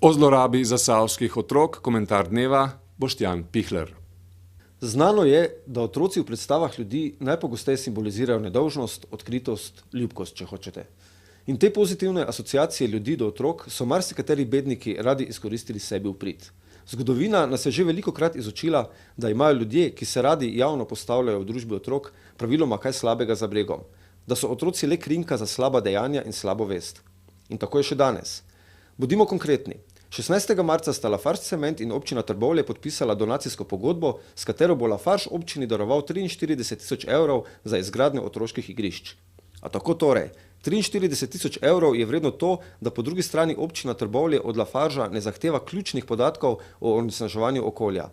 O zlorabi zasavskih otrok, komentar dneva, Boštjan Pihler. Znano je, da otroci v predstavah ljudi najpogosteje simbolizirajo nedolžnost, odkritost, ljubkost, če hočete. In te pozitivne asociacije ljudi do otrok so marsikateri bedniki radi izkoristili sebi v prid. Zgodovina nas je že velikokrat izučila, da imajo ljudje, ki se radi javno postavljajo v družbi otrok, praviloma kaj slabega za bregom. Da so otroci le krinka za slaba dejanja in slabo vest. In tako je še danes. Bodimo konkretni. 16. marca sta Lafarge Cement in občina Trbovlje podpisala donacijsko pogodbo, s katero bo Lafarge občini daroval 43 000 evrov za izgradnjo otroških igrišč. A tako torej, 43 000 evrov je vredno to, da po drugi strani občina Trbovlje od Lafargea ne zahteva ključnih podatkov o onesnaževanju okolja.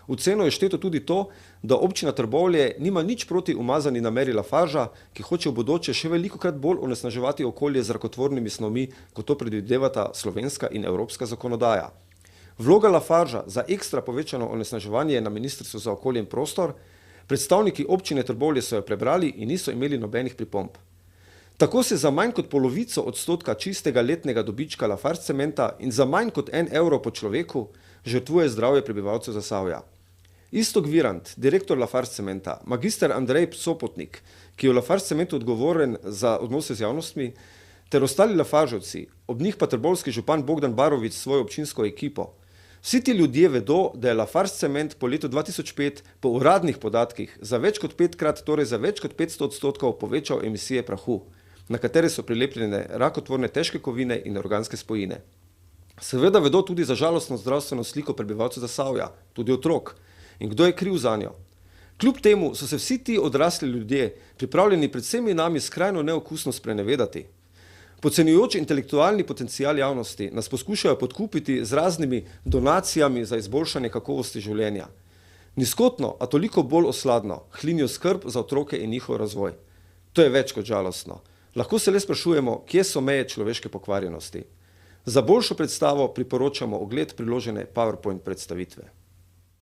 V ceno je šteto tudi to, da občina Trbovlje nima nič proti umazani nameri Lafargea, ki hoče v bodoče še velikokrat bolj onesnaževati okolje z rakotvornimi snovmi, kot to predvidevata slovenska in evropska zakonodaja. Vloga Lafargea za ekstra povečano onesnaževanje je na Ministrstvu za okolje in prostor, predstavniki občine Trbovlje so jo prebrali in niso imeli nobenih pripomb. Tako se za manj kot polovico odstotka čistega letnega dobička Lafarge Cementa in za manj kot 1 evro po človeku žrtvuje zdravje prebivalcev Zasavja. Iztok Virant, direktor Lafarge Cementa, magister Andrej Sopotnik, ki je v Lafarge Cementu odgovoren za odnose z javnostmi, ter ostali Lafargeovci, ob njih pa trbovski župan Bogdan Barović s svojo občinsko ekipo. Vsi ti ljudje vedo, da je Lafarge Cement po letu 2005 po uradnih podatkih za več kot 5-krat, torej za več kot 500% povečal emisije prahu, na katere so prilepljene rakotvorne težke kovine in organske spojine. Seveda vedo tudi za žalostno zdravstveno sliko prebivalcev Zasavja, tudi otrok. In kdo je kriv zanjo? Kljub temu so se vsi ti odrasli ljudje pripravljeni pred vsemi nami skrajno neokusno sprenevedati. Podcenjujoč intelektualni potencial javnosti nas poskušajo podkupiti z raznimi donacijami za izboljšanje kakovosti življenja. Nizkotno, a toliko bolj osladno, hlinijo skrb za otroke in njihov razvoj. To je več kot žalostno. Lahko se le sprašujemo, kje so meje človeške pokvarjenosti. Za boljšo predstavo priporočamo ogled priložene PowerPoint predstavitve.